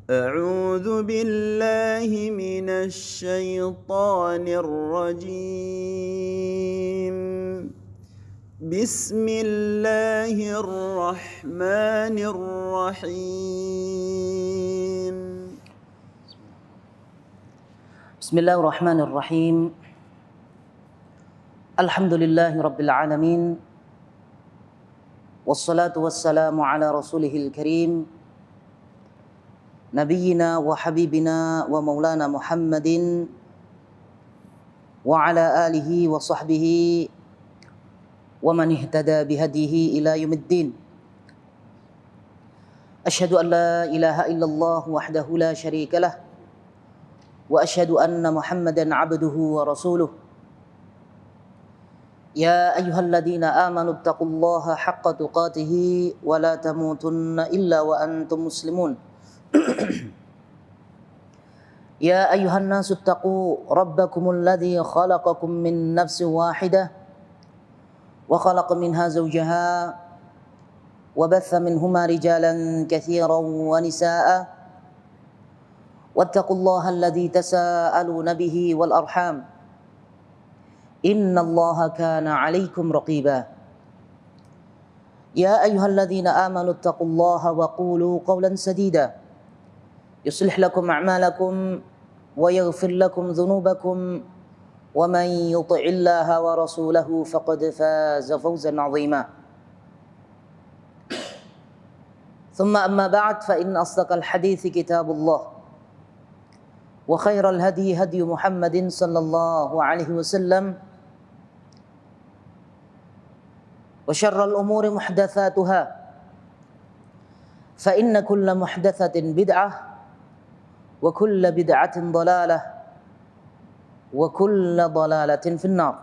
أعوذ بالله من الشيطان الرجيم. بسم الله الرحمن الرحيم. بسم الله الرحمن الرحيم. الحمد لله رب العالمين، والصلاة والسلام على رسوله الكريم نبينا وحبيبنا ومولانا محمد وعلى آله وصحبه ومن اهتدى بهديه إلى يوم الدين. أشهد أن لا إله إلا الله وحده لا شريك له، وأشهد أن محمدا عبده ورسوله. يا أيها الذين آمنوا اتقوا الله حق تقاته ولا تموتن إلا وأنتم مسلمون. يا أيها الناس اتقوا ربكم الذي خلقكم من نفس واحدة وخلق منها زوجها وبث منهما رجالا كثيرا ونساء، واتقوا الله الذي تساءلون به والأرحام إن الله كان عليكم رقيبا. يا أيها الذين آمنوا اتقوا الله وقولوا قولا سديدا يصلح لكم أعمالكم ويغفر لكم ذنوبكم، ومن يطع الله ورسوله فقد فاز فوزا عظيما. ثم أما بعد، فإن أصدق الحديث كتاب الله، وخير الهدي هدي محمد صلى الله عليه وسلم، وشر الأمور محدثاتها، فإن كل محدثة بدعة، وكل بدعة ضلالة، وكل ضلالة في النار.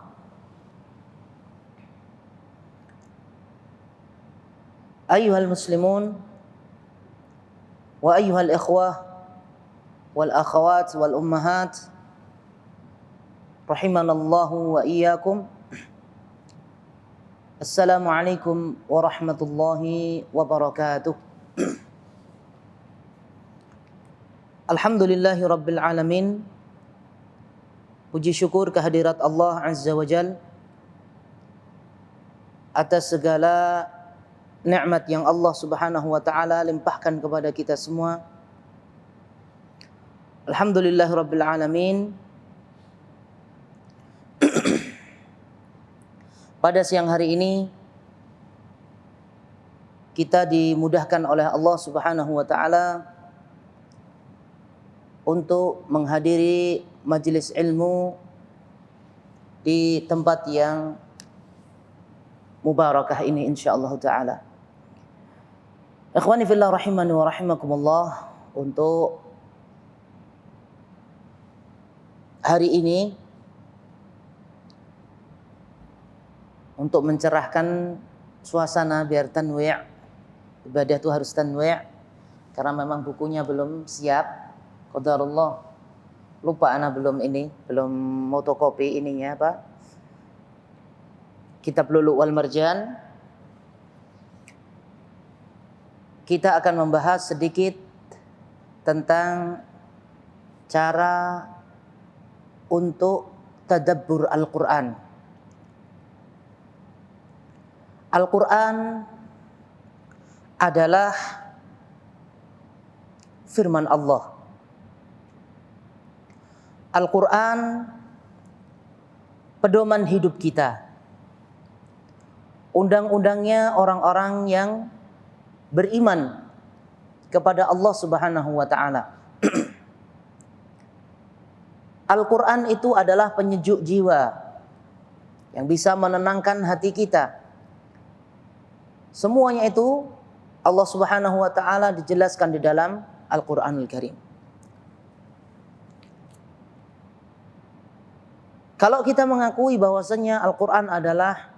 أيها المسلمون وأيها الإخوة والأخوات والأمهات رحمنا الله وإياكم. Assalamualaikum warahmatullahi wabarakatuh. Alhamdulillahi rabbil alamin. Puji syukur kehadirat Allah Azza wa Jal atas segala nikmat yang Allah Subhanahu wa taala limpahkan kepada kita semua. Alhamdulillahi rabbil alamin. Pada siang hari ini kita dimudahkan oleh Allah Subhanahu wa taala untuk menghadiri majelis ilmu di tempat yang mubarakah ini insyaallah taala. Ikhwani fillah rahimani wa rahimakumullah, untuk hari ini untuk mencerahkan suasana biar tanwi', ibadah itu harus tanwi', karena memang bukunya belum siap. Qadarullah, lupa ana belum motokopi ininya apa? Kitab Lu'lu' wal Marjan. Kita akan membahas sedikit tentang cara untuk tadabbur Al-Qur'an. Al-Quran adalah firman Allah. Al-Quran pedoman hidup kita. Undang-undangnya orang-orang yang beriman kepada Allah Subhanahu wa taala. Al-Quran itu adalah penyejuk jiwa yang bisa menenangkan hati kita. Semuanya itu Allah Subhanahu wa taala dijelaskan di dalam Al-Qur'anul Karim. Kalau kita mengakui bahwasanya Al-Qur'an adalah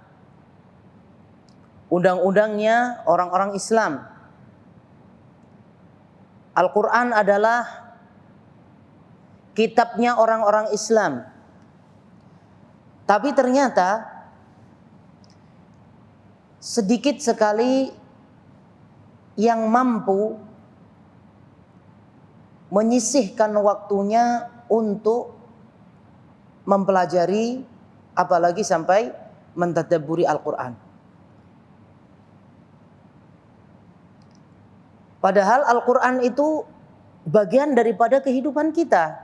undang-undangnya orang-orang Islam, Al-Qur'an adalah kitabnya orang-orang Islam, tapi ternyata sedikit sekali yang mampu menyisihkan waktunya untuk mempelajari, apalagi sampai mentadabburi Al-Quran. Padahal Al-Quran itu bagian daripada kehidupan kita.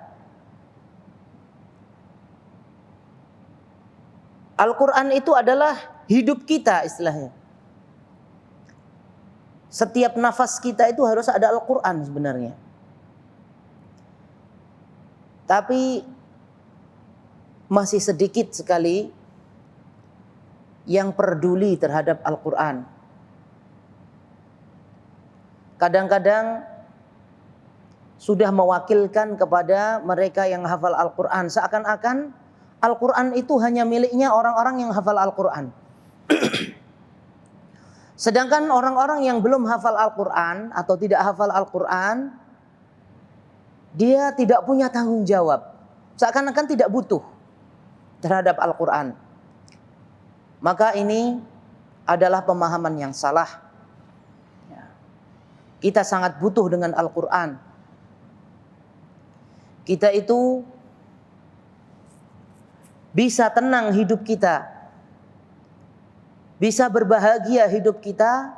Al-Quran itu adalah hidup kita istilahnya. Setiap nafas kita itu harus ada Al-Quran sebenarnya. Tapi masih sedikit sekali yang peduli terhadap Al-Quran. Kadang-kadang sudah mewakilkan kepada mereka yang hafal Al-Quran. Seakan-akan Al-Quran itu hanya miliknya orang-orang yang hafal Al-Quran. Sedangkan orang-orang yang belum hafal Al-Quran atau tidak hafal Al-Quran, dia tidak punya tanggung jawab. Seakan-akan tidak butuh terhadap Al-Quran. Maka ini adalah pemahaman yang salah. Kita sangat butuh dengan Al-Quran. Kita itu bisa tenang hidup kita, bisa berbahagia hidup kita,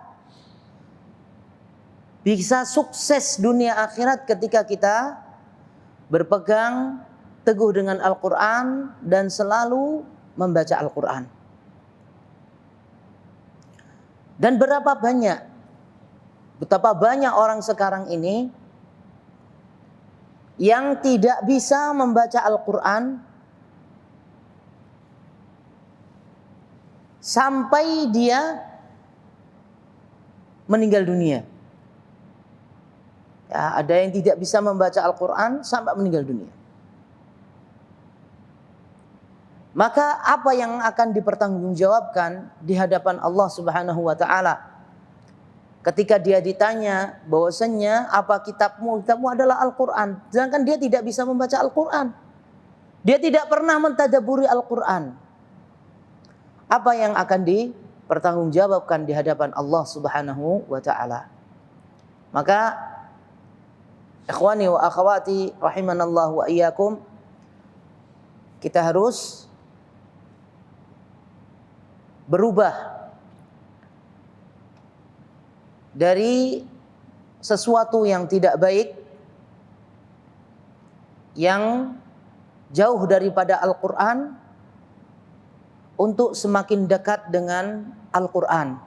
bisa sukses dunia akhirat ketika kita berpegang teguh dengan Al-Quran dan selalu membaca Al-Quran. Dan betapa banyak orang sekarang ini yang tidak bisa membaca Al-Quran sampai dia meninggal dunia. Ya, ada yang tidak bisa membaca Al-Quran sampai meninggal dunia. Maka apa yang akan dipertanggungjawabkan di hadapan Allah Subhanahu wa taala? Ketika dia ditanya bahwasannya apa kitabmu? Kitabmu adalah Al-Quran. Sedangkan dia tidak bisa membaca Al-Quran. Dia tidak pernah mentadabburi Al-Quran. Apa yang akan dipertanggungjawabkan di hadapan Allah Subhanahu wa taala? Maka ikhwani wa akhwati rahimanallahu wa iyyakum, kita harus berubah dari sesuatu yang tidak baik, yang jauh daripada Al-Quran, untuk semakin dekat dengan Al-Quran.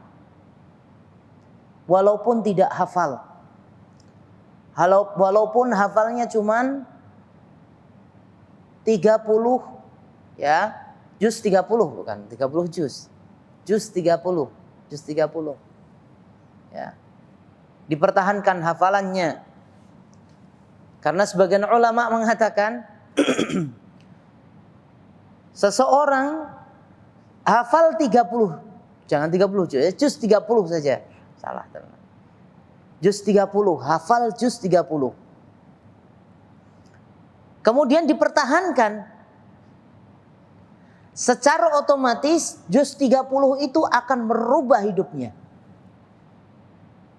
Walaupun tidak hafal, walaupun hafalnya cuman 30, ya, juz 30, bukan 30 juz. Juz 30, juz 30. Ya. Dipertahankan hafalannya. Karena sebagian ulama mengatakan seseorang hafal 30, jangan 30 juz 30 saja. Salah, teman. Juz 30, hafal juz 30. Kemudian dipertahankan. Secara otomatis juz 30 itu akan merubah hidupnya.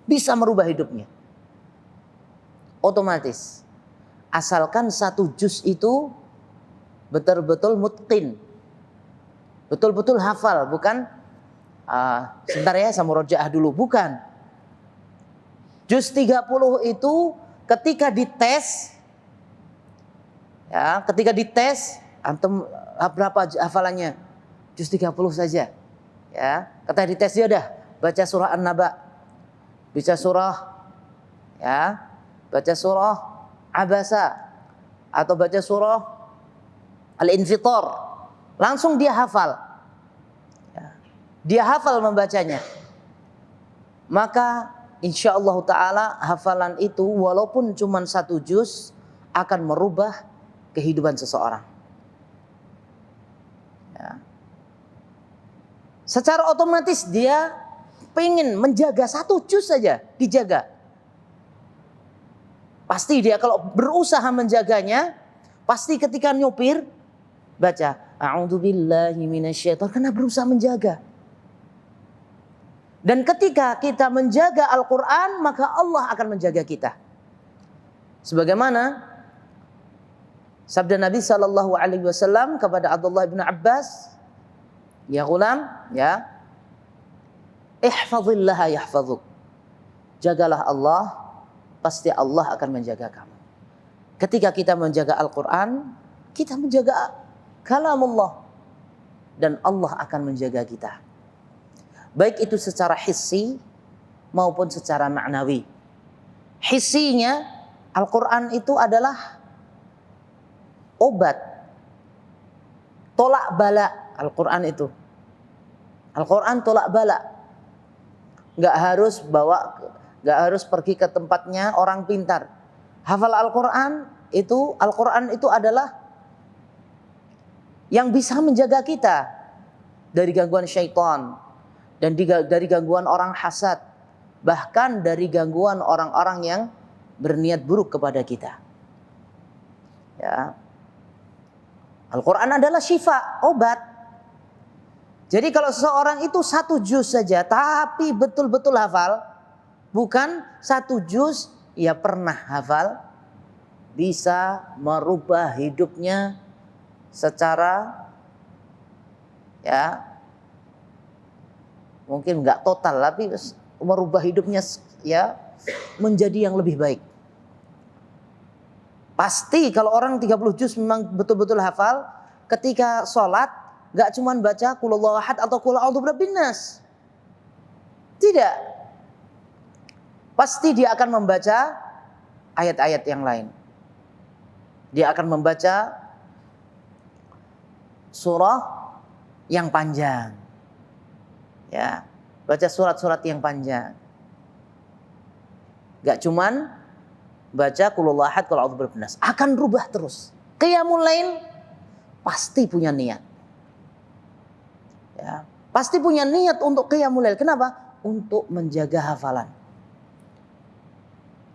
Bisa merubah hidupnya. Otomatis. Asalkan satu juz itu betul-betul mutqin. Betul-betul hafal, bukan sebentar ya saya murojaah dulu, bukan. Juz 30 itu ketika dites, ya, ketika dites antum berapa hafalannya? Juz 30 saja. Ya, ketika dites dia udah baca surah An-Naba, baca surah, ya, baca surah Abasa atau baca surah Al-Infitar, langsung dia hafal. Ya, dia hafal membacanya. Maka insyaallah ta'ala hafalan itu walaupun cuma satu juz akan merubah kehidupan seseorang. Ya. Secara otomatis dia pengen menjaga satu juz saja, dijaga. Pasti dia kalau berusaha menjaganya, pasti ketika nyopir baca a'udzubillahi minasyaitonir, karena berusaha menjaga. Dan ketika kita menjaga Al-Quran, maka Allah akan menjaga kita. Sebagaimana sabda Nabi sallallahu alaihi wasallam kepada Abdullah bin Abbas, "Ya ghulam, ya, ihfazillaha yahfazuk." Jagalah Allah, pasti Allah akan menjaga kamu. Ketika kita menjaga Al-Qur'an, kita menjaga kalamullah dan Allah akan menjaga kita. Baik itu secara hissi maupun secara ma'nawi. Hissinya, Al-Qur'an itu adalah obat tolak bala. Al-Quran itu, Al-Quran tolak bala. Gak harus pergi ke tempatnya orang pintar. Hafal Al-Quran itu adalah yang bisa menjaga kita dari gangguan syaitan dan dari gangguan orang hasad, bahkan dari gangguan orang-orang yang berniat buruk kepada kita. Ya. Al-Quran adalah syifa, obat. Jadi kalau seseorang itu 1 juz saja, tapi betul-betul hafal, bukan 1 juz, ia pernah hafal, bisa merubah hidupnya secara, ya, mungkin nggak total, tapi merubah hidupnya ya menjadi yang lebih baik. Pasti kalau orang 30 juz memang betul-betul hafal, ketika sholat gak cuma baca qul huwallahu ahad atau qul a'udzu birabbin nas. Tidak. Pasti dia akan membaca ayat-ayat yang lain. Dia akan membaca surah yang panjang. Ya, baca surat-surat yang panjang. Gak cuman baca qul huwallahu ahad, qul a'udzu birabbin nas. Akan rubah terus. Qiyamul lail pasti punya niat. Ya, pasti punya niat untuk qiyamul lail. Kenapa? Untuk menjaga hafalan.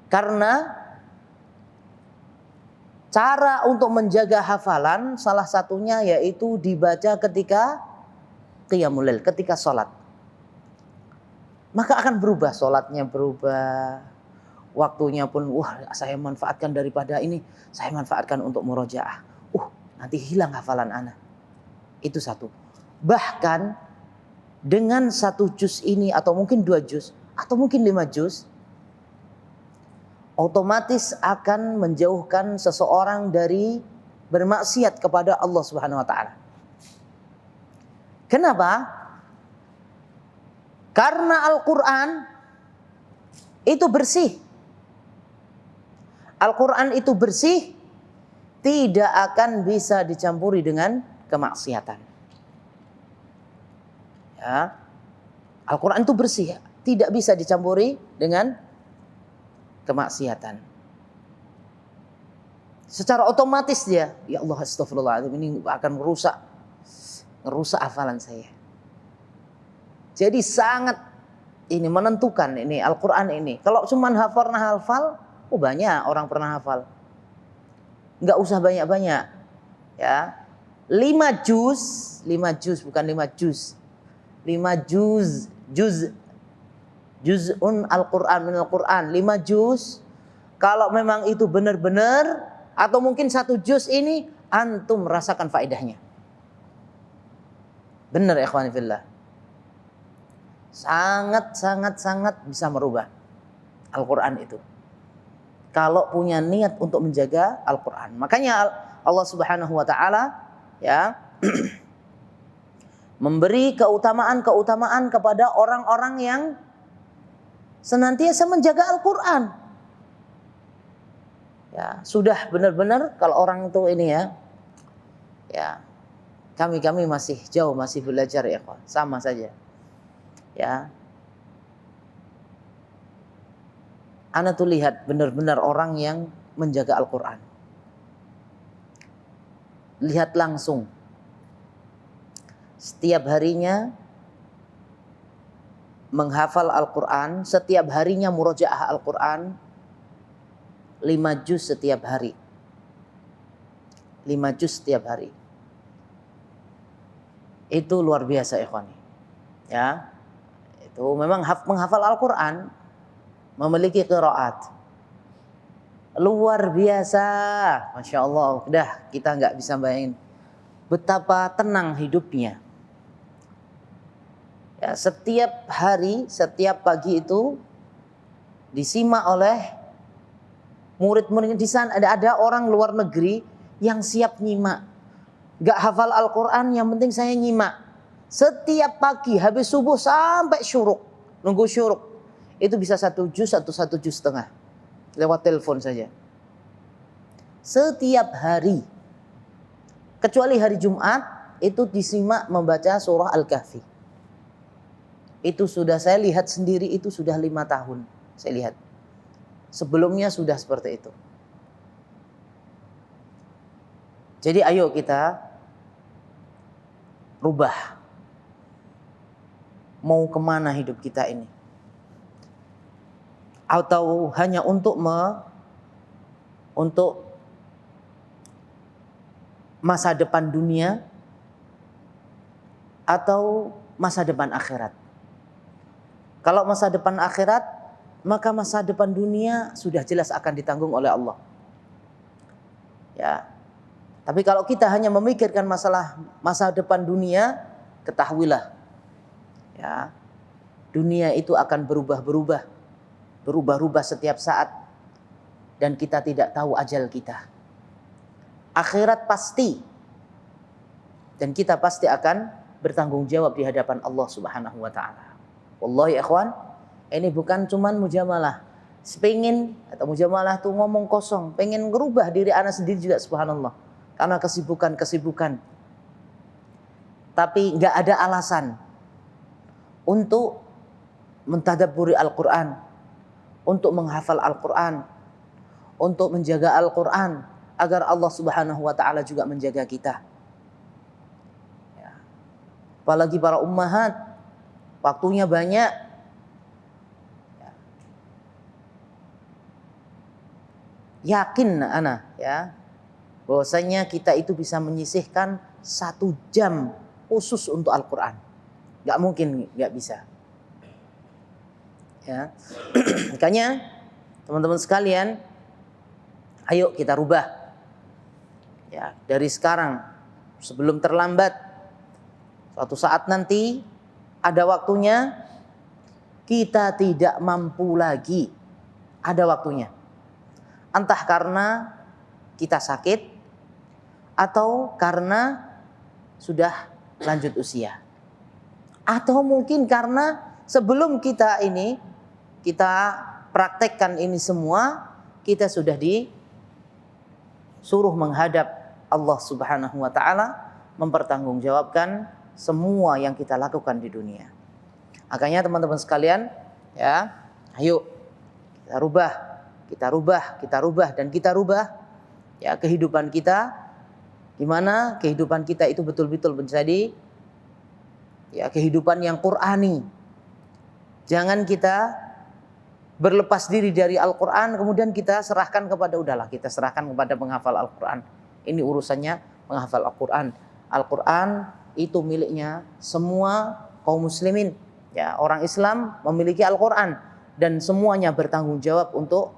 Karena cara untuk menjaga hafalan salah satunya yaitu dibaca ketika qiyamul lail, ketika sholat. Maka akan berubah, sholatnya berubah. Waktunya pun, saya manfaatkan daripada ini, saya manfaatkan untuk murojaah. Nanti hilang hafalan anak. Itu satu. Bahkan dengan 1 juz ini atau mungkin 2 juz atau mungkin 5 juz, otomatis akan menjauhkan seseorang dari bermaksiat kepada Allah Subhanahu wa taala. Kenapa? Karena Al-Qur'an itu bersih. Al-Quran itu bersih, tidak akan bisa dicampuri dengan kemaksiatan. Ya. Al-Quran itu bersih, tidak bisa dicampuri dengan kemaksiatan. Secara otomatis dia, ya Allah astagfirullahaladzim, ini akan merusak hafalan saya. Jadi sangat ini menentukan ini Al-Quran ini. Kalau cuma hafal, banyak orang pernah hafal. Nggak usah banyak-banyak. Ya. 5 juz bukan 5 juz. 5 juz'un Al-Qur'an min Al-Qur'an. 5 juz. Kalau memang itu benar-benar atau mungkin 1 juz ini antum rasakan faedahnya. Benar ya ikhwani fillah. Sangat bisa merubah Al-Qur'an itu. Kalau punya niat untuk menjaga Al-Quran. Makanya Allah Subhanahu wa taala ya memberi keutamaan kepada orang-orang yang senantiasa menjaga Al-Quran. Ya, sudah benar-benar kalau orang itu ini ya kami masih jauh, masih belajar ya, sama saja. Ya. Ana tuh lihat benar-benar orang yang menjaga Al-Quran. Lihat langsung. Setiap harinya menghafal Al-Quran. Setiap harinya murojaah Al-Quran. 5 juz setiap hari. 5 juz setiap hari. Itu luar biasa ikhwani. Ya. Itu memang menghafal Al-Quran memiliki qiraat. luar biasa, Masya Allah. Udah kita nggak bisa bayangin betapa tenang hidupnya. Ya, setiap hari, setiap pagi itu disimak oleh murid-muridnya. Di sana ada orang luar negeri yang siap nyimak. Gak hafal Al-Quran, yang penting saya nyimak. Setiap pagi habis subuh sampai syuruk, nunggu syuruk. Itu bisa 1 juz atau 1 juz setengah lewat telepon saja. Setiap hari. Kecuali hari Jumat itu disimak membaca surah Al-Kahfi. Itu sudah saya lihat sendiri, itu sudah 5 tahun saya lihat. Sebelumnya sudah seperti itu. Jadi ayo kita rubah. Mau kemana hidup kita ini? Atau hanya untuk masa depan dunia atau masa depan akhirat? Kalau masa depan akhirat, maka masa depan dunia sudah jelas akan ditanggung oleh Allah. Ya. Tapi kalau kita hanya memikirkan masalah masa depan dunia, ketahuilah, ya, dunia itu akan berubah setiap saat, dan kita tidak tahu ajal kita. Akhirat pasti, dan kita pasti akan bertanggung jawab di hadapan Allah Subhanahu wa taala. Wallahi ikhwan, ini bukan cuman mujamalah. Pengen atau mujamalah tuh ngomong kosong, pengen ngerubah diri anak sendiri juga, subhanallah. Karena kesibukan. Tapi nggak ada alasan untuk mentadabburi Al-Quran, untuk menghafal Al-Quran, untuk menjaga Al-Quran, agar Allah Subhanahu wa taala juga menjaga kita. Ya. Apalagi para ummahat, waktunya banyak. Ya. Yakin ana, ya, bahwasanya kita itu bisa menyisihkan 1 jam khusus untuk Al-Quran. Gak mungkin gak bisa. Ya. Makanya teman-teman sekalian, ayo kita rubah. Ya, dari sekarang sebelum terlambat. Suatu saat nanti ada waktunya kita tidak mampu lagi. Ada waktunya. Entah karena kita sakit atau karena sudah lanjut usia. Atau mungkin karena sebelum kita praktekkan ini semua, kita sudah disuruh menghadap Allah Subhanahu wa taala, mempertanggungjawabkan semua yang kita lakukan di dunia. Makanya teman-teman sekalian, ya, ayo kita rubah dan kita rubah ya kehidupan kita, gimana kehidupan kita itu betul-betul menjadi ya kehidupan yang Qur'ani. Jangan kita berlepas diri dari Al-Quran kemudian kita serahkan kepada kita serahkan kepada penghafal Al-Quran. Ini urusannya menghafal Al-Quran. Al-Quran itu miliknya semua kaum muslimin. Ya, orang Islam memiliki Al-Quran dan semuanya bertanggung jawab untuk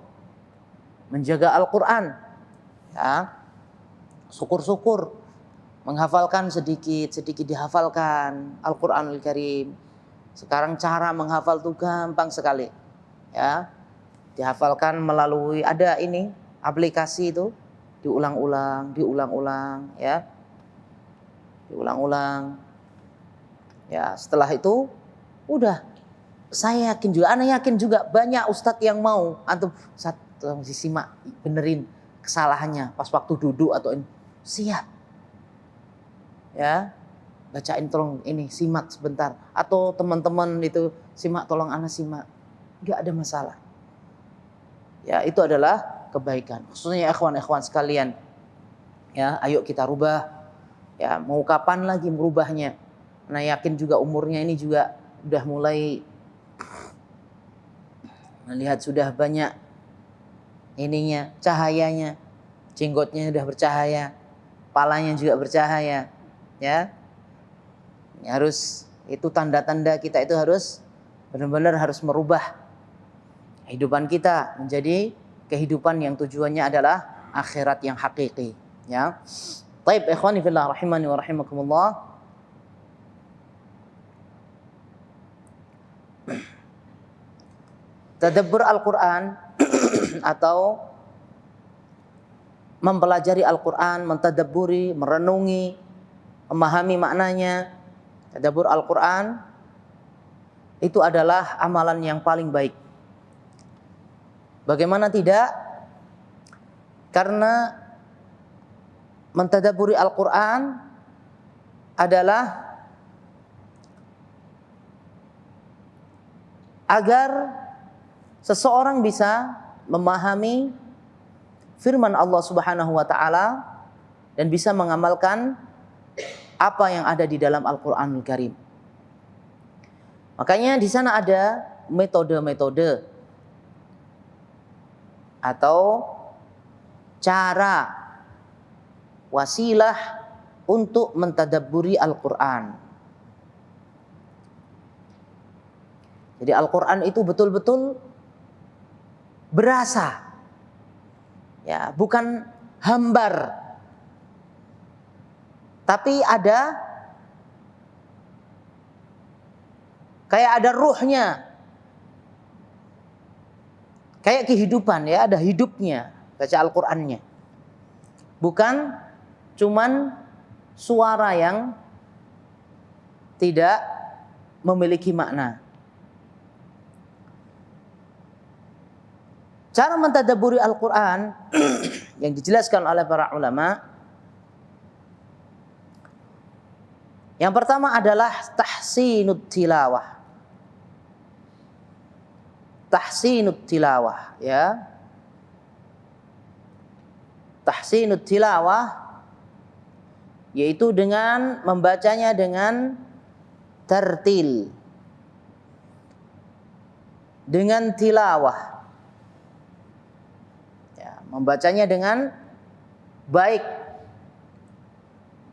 menjaga Al-Quran. Ya, syukur-syukur menghafalkan sedikit dihafalkan Al-Quranul Karim. Sekarang cara menghafal itu gampang sekali. Ya, dihafalkan melalui ada ini aplikasi itu, diulang-ulang, ya. Diulang-ulang. Ya, setelah itu udah, saya yakin juga, anak yakin juga banyak ustadz yang mau antum simak, benerin kesalahannya pas waktu duduk atau ini. Siap. Ya, bacain tolong ini, simak sebentar. Atau teman-teman itu simak, tolong anak simak. Enggak ada masalah. Ya, itu adalah kebaikan. Khususnya ikhwan-ikhwan sekalian. Ya, ayo kita rubah. Ya, mau kapan lagi merubahnya? Nah, yakin juga umurnya ini juga udah mulai melihat sudah banyak ininya, cahayanya. Jenggotnya sudah bercahaya, kepalanya juga bercahaya. Ya. Ini harus, itu tanda-tanda kita itu harus benar-benar harus merubah kehidupan kita menjadi kehidupan yang tujuannya adalah akhirat yang hakiki, ya. Baik, ikhwani fillah rahimani wa rahimakumullah. Tadabbur Al-Qur'an atau mempelajari Al-Qur'an, mentadabburi, merenungi, memahami maknanya. Tadabbur Al-Qur'an itu adalah amalan yang paling baik. Bagaimana tidak? Karena mentadabburi Al-Qur'an adalah agar seseorang bisa memahami firman Allah Subhanahu wa taala dan bisa mengamalkan apa yang ada di dalam Al-Qur'anul Karim. Makanya di sana ada metode-metode atau cara, wasilah untuk mentadabburi Al-Qur'an. Jadi Al-Qur'an itu betul-betul berasa, ya, bukan hambar, tapi ada kayak ada ruhnya, kayak kehidupan, ya, ada hidupnya baca Al-Qur'annya. Bukan cuman suara yang tidak memiliki makna. Cara mentadabburi Al-Qur'an yang dijelaskan oleh para ulama, yang pertama adalah tahsinut tilawah. Tahsinut tilawah, ya. Tahsinut tilawah yaitu dengan membacanya dengan tartil, dengan tilawah, ya, membacanya dengan baik,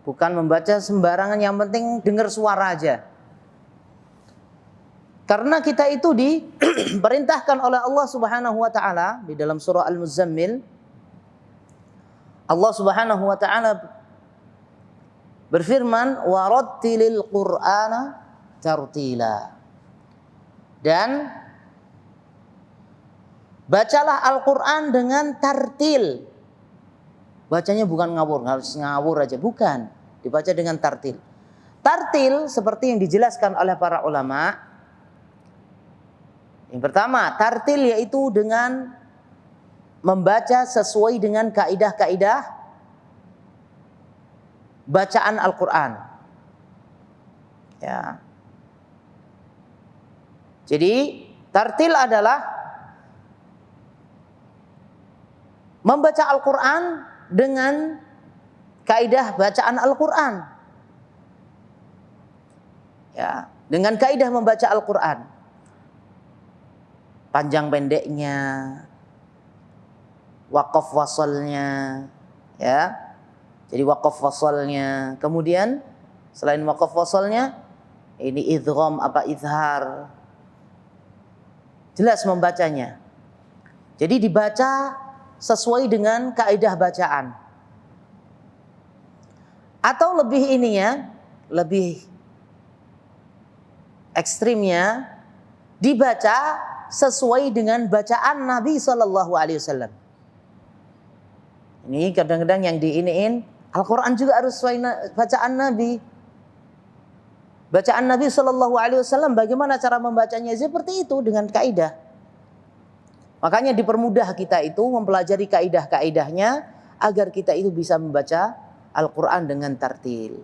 bukan membaca sembarangan yang penting dengar suara aja. Karena kita itu diperintahkan oleh Allah Subhanahu wa taala di dalam surah Al-Muzammil. Allah Subhanahu wa taala berfirman, "Warattilil Qur'ana tartila." Dan bacalah Al-Qur'an dengan tartil. Bacanya bukan ngawur, harus ngawur aja, bukan. Dibaca dengan tartil. Tartil seperti yang dijelaskan oleh para ulama. Yang pertama, tartil yaitu dengan membaca sesuai dengan kaidah-kaidah bacaan Al-Qur'an. Ya. Jadi, tartil adalah membaca Al-Qur'an dengan kaidah bacaan Al-Qur'an. Ya, dengan kaidah membaca Al-Qur'an. Panjang pendeknya, waqaf wasalnya, ya. Jadi waqaf wasalnya, kemudian selain waqaf wasalnya, ini idgham apa izhar. Jelas membacanya. Jadi dibaca sesuai dengan kaidah bacaan. Atau lebih ininya, lebih ekstrimnya, dibaca sesuai dengan bacaan Nabi Sallallahu Alaihi Wasallam. Ini kadang-kadang yang diiniin, Al-Quran juga harus sesuai bacaan Nabi. Bacaan Nabi Sallallahu Alaihi Wasallam, bagaimana cara membacanya? Seperti itu dengan kaidah. Makanya dipermudah kita itu mempelajari kaidah-kaidahnya agar kita itu bisa membaca Al-Quran dengan tartil.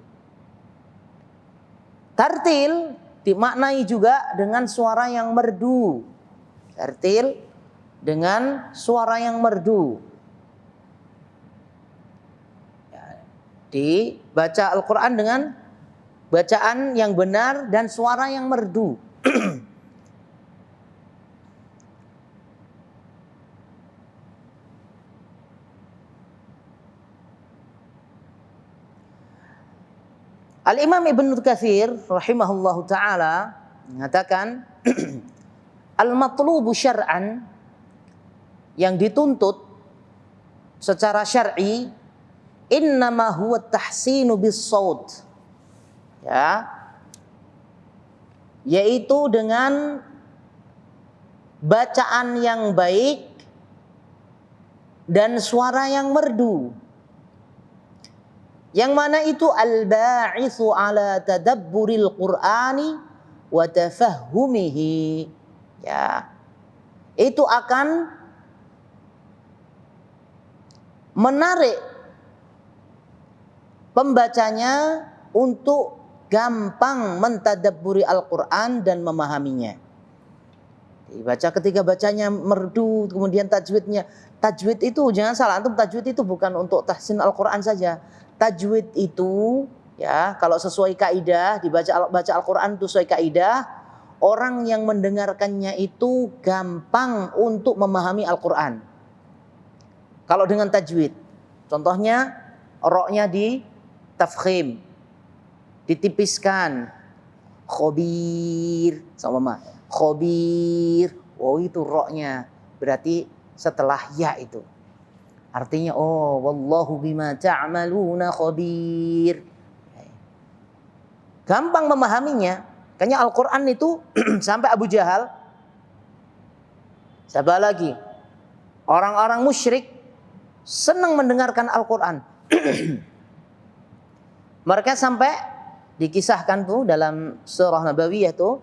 Tartil dimaknai juga dengan suara yang merdu. Tartil dengan suara yang merdu. Dibaca Al-Quran dengan bacaan yang benar dan suara yang merdu. Al-Imam Ibnu Katsir rahimahullahu taala mengatakan al-matlubu syar'an yang dituntut secara syar'i innama huwa tahsinu bis saut, ya, yaitu dengan bacaan yang baik dan suara yang merdu, yang mana itu al-ba'itsu ala tadabburil Qur'ani wa tafahhumihi, ya, itu akan menarik pembacanya untuk gampang mentadabburi Al-Qur'an dan memahaminya. Dibaca ketika bacanya merdu, kemudian tajwidnya. Tajwid itu jangan salah, antum tajwid itu bukan untuk tahsin Al-Qur'an saja. Tajwid itu, ya, kalau sesuai kaidah, baca Al-Qur'an itu sesuai kaidah, orang yang mendengarkannya itu gampang untuk memahami Al-Qur'an. Kalau dengan tajwid, contohnya roknya di tafkhim, ditipiskan, khobir, sama khobir, oh itu roknya, berarti setelah ya itu. Artinya, oh wallahu bima ta'maluna khabir. Gampang memahaminya. Kayaknya Al-Quran itu sampai Abu Jahal, siapa lagi? Orang-orang musyrik senang mendengarkan Al-Quran. Mereka sampai dikisahkan tuh dalam surah Nabawiyah tuh,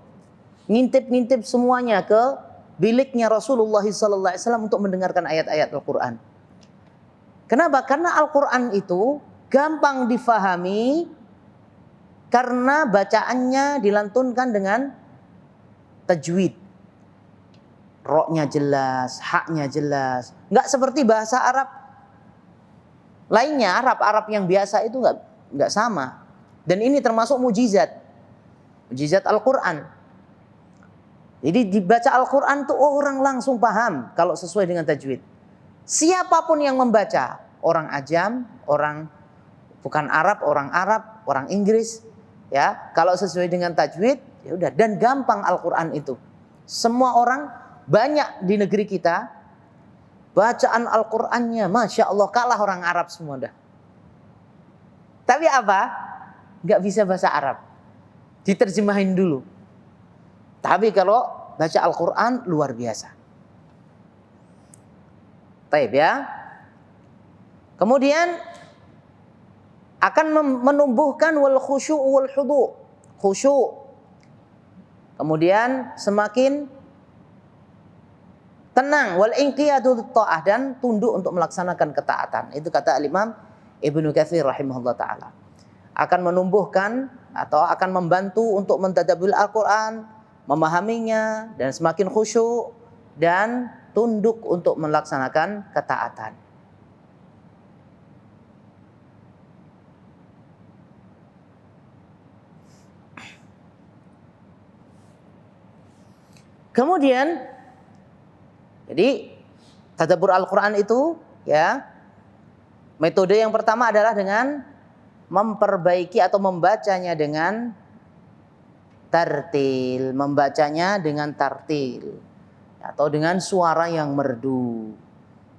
ngintip-ngintip semuanya ke biliknya Rasulullah SAW untuk mendengarkan ayat-ayat Al-Quran. Kenapa? Karena Al-Quran itu gampang difahami karena bacaannya dilantunkan dengan tajwid. Roknya jelas, haknya jelas. Nggak seperti bahasa Arab lainnya, Arab yang biasa itu nggak sama. Dan ini termasuk mujizat Al-Quran. Jadi dibaca Al-Quran tuh orang langsung paham kalau sesuai dengan tajwid. Siapapun yang membaca, orang ajam, orang bukan Arab, orang Inggris, ya, kalau sesuai dengan tajwid, ya udah, dan gampang Al-Quran itu. Semua orang, banyak di negeri kita, bacaan Al-Qurannya, Masya Allah, kalah orang Arab semua dah. Tapi apa? Nggak bisa bahasa Arab. Diterjemahin dulu. Tapi kalau baca Al-Quran, luar biasa. Taib, ya. Kemudian akan menumbuhkan wal khusyuk wal hudu. Khusyuk. Kemudian semakin tenang, wal inqiyadu ta'ah, dan tunduk untuk melaksanakan ketaatan. Itu kata Imam Ibnu Katsir rahimahullah taala. Akan menumbuhkan atau akan membantu untuk mentadabbur Al-Qur'an, memahaminya, dan semakin khusyuk dan tunduk untuk melaksanakan ketaatan. Kemudian, jadi tadabbur Al-Quran itu, ya, metode yang pertama adalah dengan memperbaiki atau membacanya dengan tartil, membacanya dengan tartil, atau dengan suara yang merdu,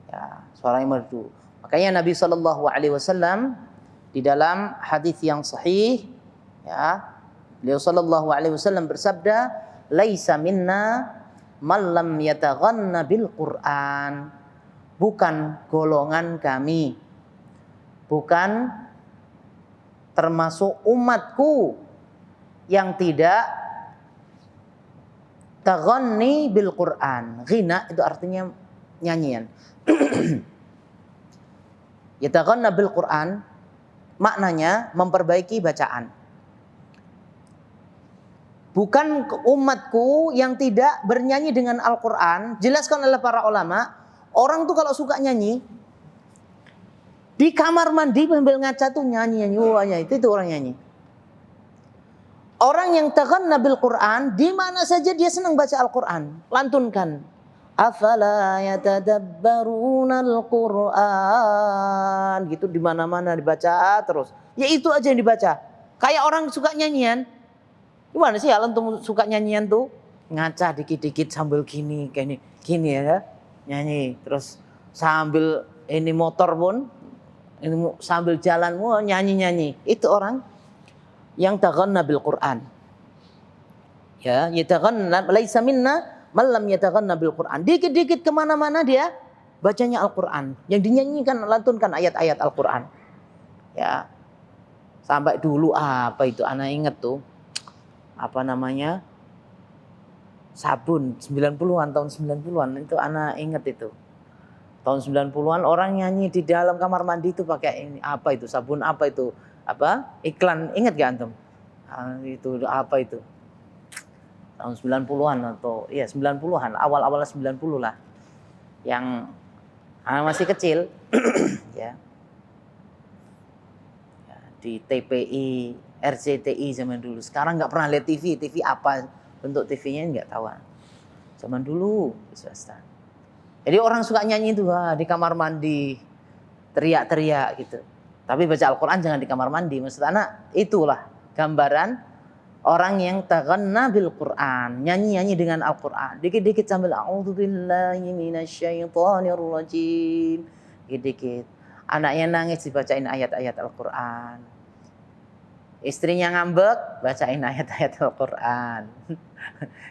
ya, suara yang merdu. Makanya Nabi SAW di dalam hadis yang sahih, ya, beliau SAW bersabda, laisa minna man lam yataghanna bil Qur'an. Bukan golongan kami, bukan termasuk umatku yang tidak taghanni bil Qur'an. Ghina itu artinya nyanyian. Yataghanna bil Qur'an maknanya memperbaiki bacaan. Bukan umatku yang tidak bernyanyi dengan Al-Quran. Jelaskan oleh para ulama, orang tuh kalau suka nyanyi, di kamar mandi sambil ngaca tuh nyanyi-nyanyi. Wah, itu orang nyanyi. Orang yang taghanna bil Quran, di mana saja dia senang baca Al-Quran, lantunkan. Afala yatadabbaruna al-Quran, gitu, di mana-mana dibaca terus. Ya itu aja yang dibaca. Kayak orang suka nyanyian. Gimana sih antum suka nyanyian tuh? Ngaca dikit-dikit sambil gini, kayak gini ya. nyanyi, terus sambil ini motor pun ini sambil jalan nyanyi-nyanyi. Itu orang yang taghanna bil Quran. Ya, yataghanna laisa minna man lam yataghanna bil Quran. Dikit-dikit kemana-mana dia bacanya Al-Quran. Yang dinyanyikan, lantunkan ayat-ayat Al-Quran. Ya, sampai dulu apa itu, anak inget tuh, apa namanya, sabun 90-an, tahun 90-an itu anak inget itu. Tahun 90-an orang nyanyi di dalam kamar mandi itu pakai ini, apa itu, sabun apa itu, apa, iklan, inget gak antum? Itu apa itu? Tahun 90-an atau ya 90-an, awal-awal 90 lah. Yang anak masih kecil ya. Di TPI, RCTI zaman dulu. Sekarang nggak pernah lihat TV. TV apa bentuk TV-nya nggak tahu. Zaman dulu di swasta. Jadi orang suka nyanyi itu di kamar mandi, teriak-teriak gitu. Tapi baca Al-Quran jangan di kamar mandi. Maksud anak itulah gambaran orang yang taghanna bil Quran, nyanyi-nyanyi dengan Al-Quran. Dikit-dikit sambil a'udzubillahi minasyaitonir rajim. Dikit-dikit. Anaknya nangis dibacain ayat-ayat Al-Quran. Istrinya ngambek, bacain ayat-ayat Al-Quran.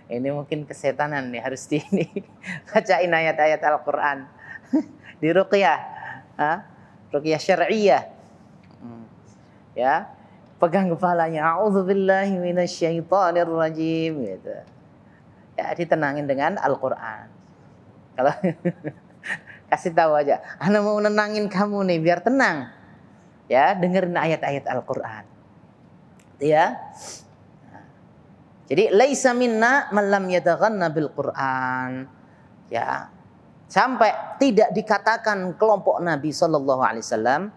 Ini mungkin kesetanan nih, harus di ini. Bacain ayat-ayat Al-Quran. Di ruqyah. Ruqyah syar'iyah. Ya. Pegang kepalanya. A'udzubillahi minasyaitonir rajim. Gitu. Ya, ditenangin dengan Al-Quran. Kalau kasih tahu aja, ana mau nenangin kamu nih biar tenang. Ya, dengerin ayat-ayat Al-Quran. Ya. Jadi laisa minna man lam yataghanna bil Quran. Ya. Sampai tidak dikatakan kelompok Nabi sallallahu alaihi wasallam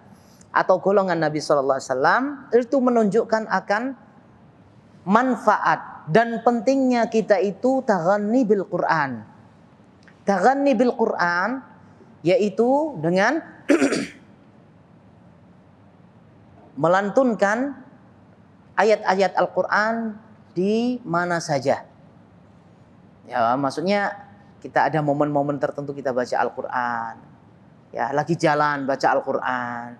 atau golongan Nabi sallallahu alaihi wasallam itu menunjukkan akan manfaat dan pentingnya kita itu taghanni bil Quran. Taghanni bil Quran yaitu dengan melantunkan ayat-ayat Al-Quran di mana saja. Ya, maksudnya kita ada momen-momen tertentu kita baca Al-Quran. Ya, lagi jalan baca Al-Quran.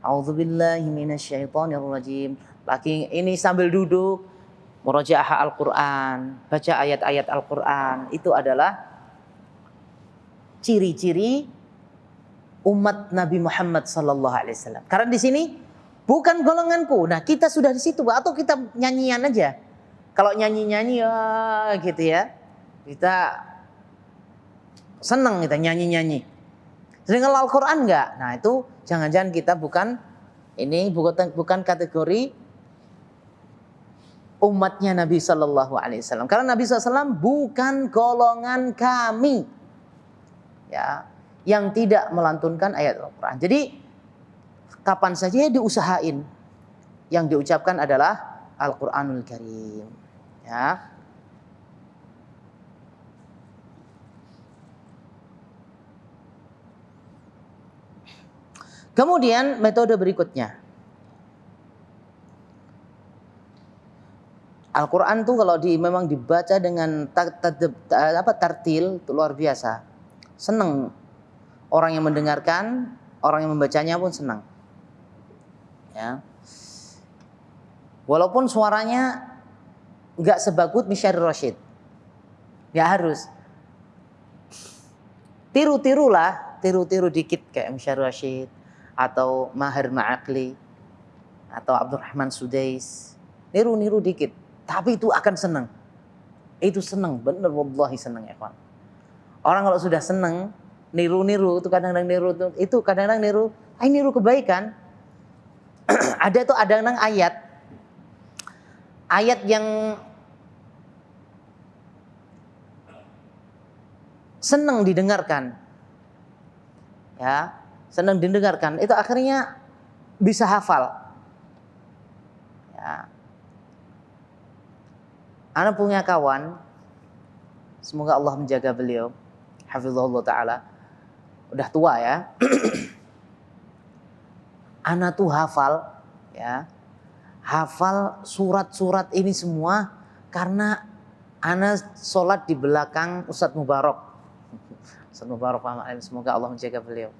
A'udzubillahi minasyaitonir rajim. Lagi ini sambil duduk murajaah Al-Quran, baca ayat-ayat Al-Quran. Itu adalah ciri-ciri umat Nabi Muhammad sallallahu alaihi wasallam. Karena di sini bukan golonganku. Nah, kita sudah di situ atau kita nyanyian aja. Kalau nyanyi-nyanyi ya gitu ya. Kita senang kita nyanyi-nyanyi. Sedangkan Al-Qur'an enggak. Nah, itu jangan-jangan kita bukan kategori umatnya Nabi sallallahu alaihi wasallam. Karena Nabi sallallahu alaihi wasallam bukan golongan kami. Ya, yang tidak melantunkan ayat Al-Quran. Jadi kapan saja diusahain yang diucapkan adalah Al-Quranul Karim. Ya. Kemudian metode berikutnya. Al-Quran tuh kalau memang dibaca dengan tartil itu luar biasa. Senang orang yang mendengarkan, orang yang membacanya pun senang. Ya. Walaupun suaranya nggak sebagus Misyari Rasyid, nggak harus. Tiru dikit kayak Misyari Rasyid atau Mahir Ma'akli atau Abdurrahman Sudais. Niru dikit, tapi itu akan senang. Itu senang, bener wallahi senang ya kawan. Orang kalau sudah senang niru itu kadang-kadang niru kebaikan. Ada tuh ayat yang senang didengarkan. Ya, senang didengarkan itu akhirnya bisa hafal. Ya. Ana punya kawan, semoga Allah menjaga beliau, hafizahullah taala. Udah tua ya. Ana tuh hafal ya. Hafal surat-surat ini semua karena ana sholat di belakang Ustadz Mubarak. Ustaz Mubarak Muhammad, semoga Allah menjaga beliau.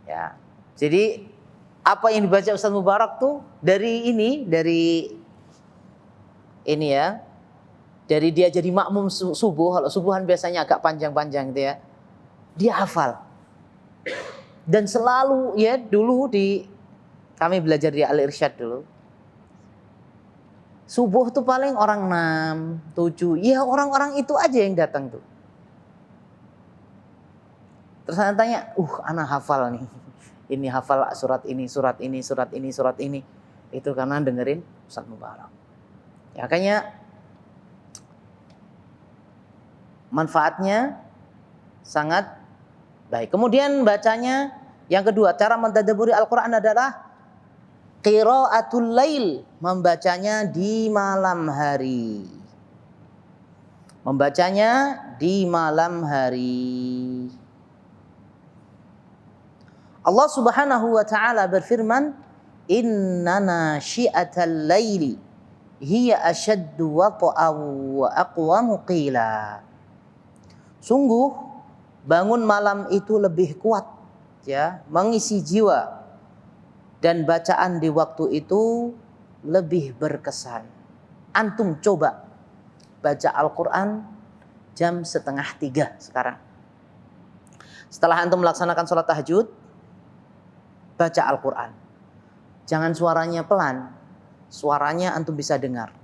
Ya. Jadi apa yang dibaca Ustaz Mubarak tuh dari ini ya. Dari dia jadi makmum subuh, kalau subuhan biasanya agak panjang-panjang gitu ya. Dia hafal. Dan selalu ya dulu kami belajar di Al-Irsyad dulu. Subuh tuh paling orang 6, 7, ya orang-orang itu aja yang datang tuh. Terus saya tanya, anak hafal nih. Ini hafal surat ini, surat ini, surat ini, surat ini. Itu karena dengerin Ustaz Mubarak. Ya kayaknya manfaatnya sangat baik. Kemudian bacanya yang kedua, cara mentadabburi Al-Quran adalah qiraatul lail, membacanya di malam hari. Membacanya di malam hari. Allah Subhanahu wa taala berfirman, "Inna nasyi'atal laili hiya ashaddu wat'an wa aqwamu qila." Sungguh bangun malam itu lebih kuat ya, mengisi jiwa, dan bacaan di waktu itu lebih berkesan. Antum coba baca Al-Quran jam 2:30 sekarang. Setelah antum melaksanakan sholat tahajud, baca Al-Quran. Jangan suaranya pelan, suaranya antum bisa dengar.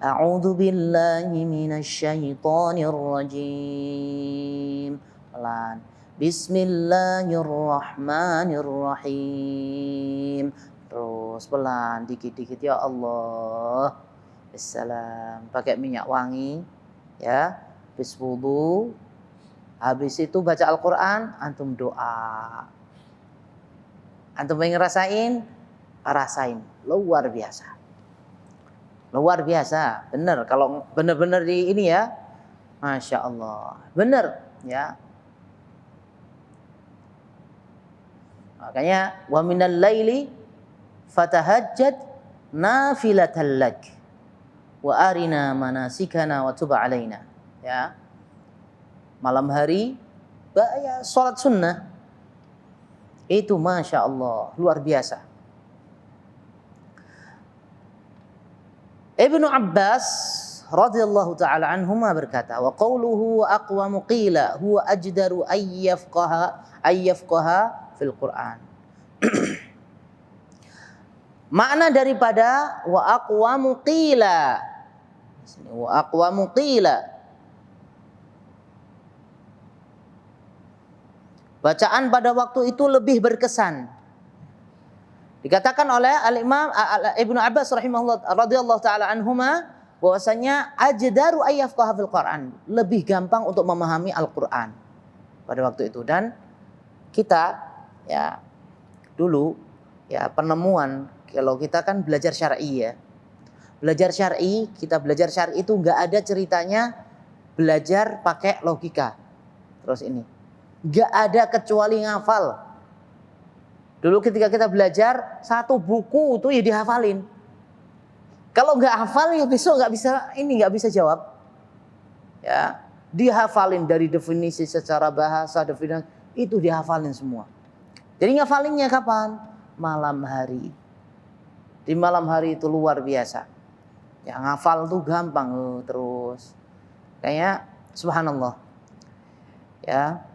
A'udzu billahi minasyaitonir rajim. Pelan. Bismillahirrahmanirrahim. Terus pelan, dikit-dikit, ya Allah. Assalam. Pakai minyak wangi, ya. Habis wudu, habis itu baca Al-Quran, antum doa. Antum pengen rasain, luar biasa. Luar biasa, benar. Kalau benar-benar di ini ya, Masya Allah, benar ya. Makanya wa minal laili fatahajjad nafilatan lak wa arina manasikana wa tub alaina. Ya. Malam hari ya, salat sunnah. Itu Masya Allah, luar biasa. Ibnu Abbas radhiyallahu ta'ala anhuma berkata, wa qawluhu aqwamu qila huwa ajdaru ayyafqaha fil Qur'an. Makna daripada wa aqwamu qila, bacaan pada waktu itu lebih berkesan. Dikatakan oleh Al-Imam Ibnu Abbas rahimahullah radhiyallahu taala anhuma bahwasanya ajdaru ayyafqaha fil Qur'an, lebih gampang untuk memahami Al-Qur'an pada waktu itu. Dan kita ya dulu ya penemuan, kalau kita kan belajar syar'i ya. Kita belajar syar'i itu enggak ada ceritanya belajar pakai logika. Terus ini enggak ada kecuali ngafal. Dulu ketika kita belajar, satu buku itu ya dihafalin. Kalau nggak hafal ya besok nggak bisa jawab. Ya, dihafalin dari definisi secara bahasa, definisi itu dihafalin semua. Jadi ngafalinnya kapan? Malam hari. Di malam hari itu luar biasa. Ya ngafal tuh gampang terus. Kayaknya subhanallah. Ya.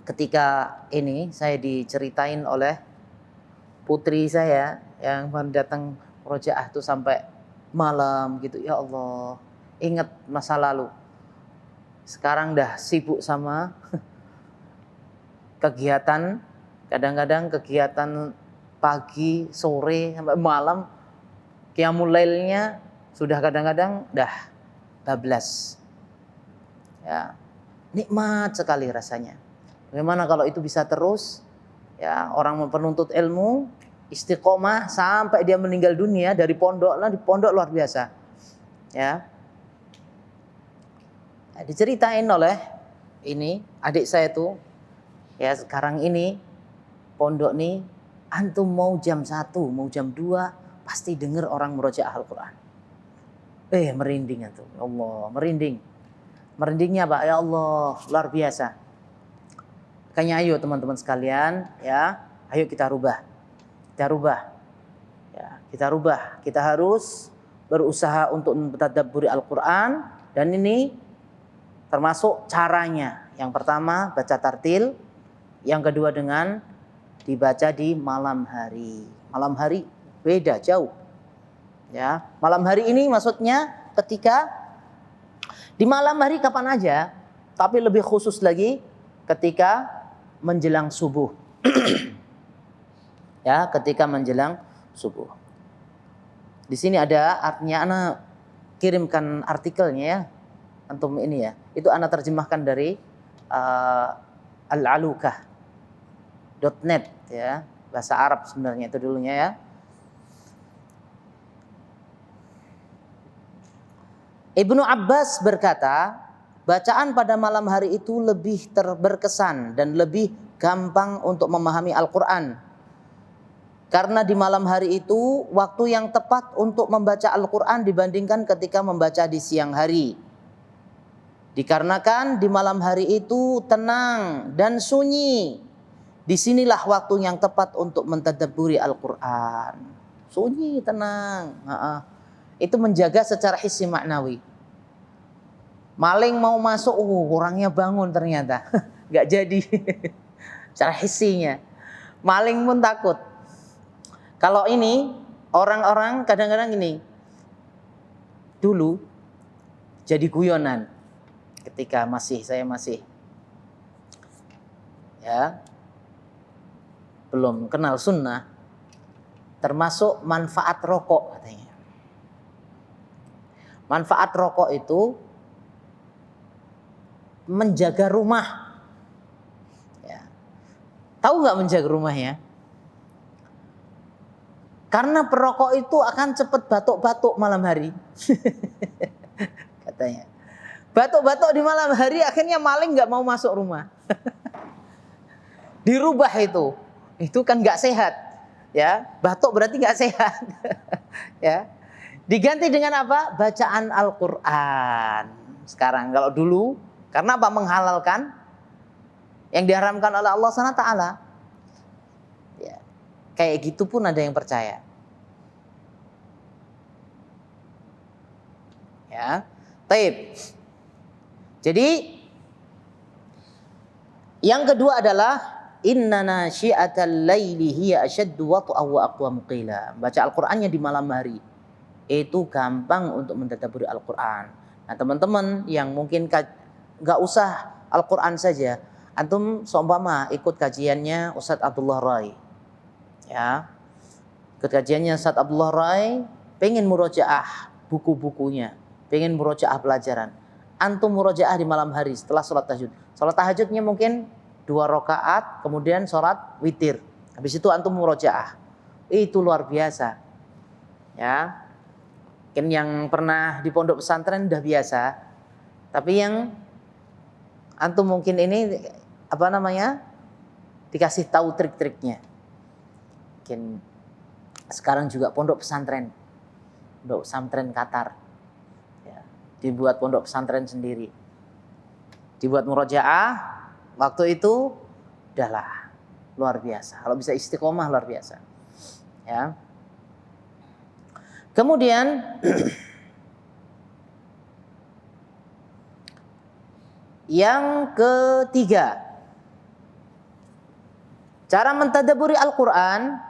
Ketika ini saya diceritain oleh putri saya yang baru datang rojaah tuh sampai malam gitu. Ya Allah, ingat masa lalu. Sekarang dah sibuk sama kegiatan, kadang-kadang kegiatan pagi, sore, sampai malam. Qiyamul lailnya sudah kadang-kadang dah bablas. Ya, nikmat sekali rasanya. Bagaimana kalau itu bisa terus, ya orang penuntut ilmu istiqomah sampai dia meninggal dunia dari pondok luar biasa, ya. Nah, diceritain oleh ini adik saya tuh, ya sekarang ini pondok nih, antum mau jam 1, mau jam 2 pasti dengar orang merojaah Al-Quran. Merinding antum, Allah merinding. Merindingnya Pak, ya Allah, luar biasa. Makanya ayo teman-teman sekalian, ya, ayo kita rubah. Kita rubah. Ya, kita rubah. Kita harus berusaha untuk mentadabburi Al-Qur'an, dan ini termasuk caranya. Yang pertama baca tartil, yang kedua dengan dibaca di malam hari. Malam hari beda jauh. Ya, malam hari ini maksudnya ketika di malam hari kapan aja, tapi lebih khusus lagi ketika menjelang subuh. Ya, ketika menjelang subuh. Di sini ada artinya, ana kirimkan artikelnya ya, antum ini ya. Itu ana terjemahkan dari al-alukah.net ya, bahasa Arab sebenarnya itu dulunya ya. Ibnu Abbas berkata, bacaan pada malam hari itu lebih berkesan dan lebih gampang untuk memahami Al-Quran. Karena di malam hari itu waktu yang tepat untuk membaca Al-Quran dibandingkan ketika membaca di siang hari. Dikarenakan di malam hari itu tenang dan sunyi. Disinilah waktu yang tepat untuk mentadabburi Al-Quran. Sunyi, tenang. Itu menjaga secara hissi maknawi. Maling mau masuk, orangnya bangun ternyata. Gak jadi. Secara hissinya. Maling pun takut. Kalau ini, orang-orang kadang-kadang ini. Dulu, jadi guyonan. Ketika saya masih ya, belum kenal sunnah. Termasuk manfaat rokok katanya. Manfaat rokok itu menjaga rumah. Ya. Tahu nggak menjaga rumahnya? Karena perokok itu akan cepat batuk-batuk malam hari. Katanya. Batuk-batuk di malam hari akhirnya maling nggak mau masuk rumah. Dirubah itu. Itu kan nggak sehat. Ya, batuk berarti nggak sehat. Ya. Diganti dengan apa? Bacaan Al-Quran. Sekarang kalau dulu, karena apa? Menghalalkan yang diharamkan oleh Allah SWT. Ya, kayak gitu pun ada yang percaya. Ya, taib. Jadi yang kedua adalah inna nasyi'atal laili hiya ashaddu wat'an wa aqwamu qila. Baca Al-Qur'annya di malam hari itu gampang untuk mentadabburi Al-Quran. Nah teman-teman yang mungkin gak usah Al-Quran saja, antum seumpama ikut kajiannya Ustadz Abdullah Rai, ya, ikut kajiannya Ustadz Abdullah Rai, pengen murojaah buku-bukunya, pengen murojaah pelajaran, antum murojaah di malam hari setelah sholat tahajud. Sholat tahajudnya mungkin 2 rakaat, kemudian sholat witir, habis itu antum murojaah, itu luar biasa, ya. Mungkin yang pernah di pondok pesantren udah biasa, tapi yang antum mungkin ini apa namanya, dikasih tahu trik-triknya. Mungkin sekarang juga pondok pesantren Qatar, ya, dibuat pondok pesantren sendiri, dibuat murojaah, waktu itu udahlah luar biasa. Kalau bisa istiqomah luar biasa, ya. Kemudian yang ketiga, cara mentadabburi Al-Quran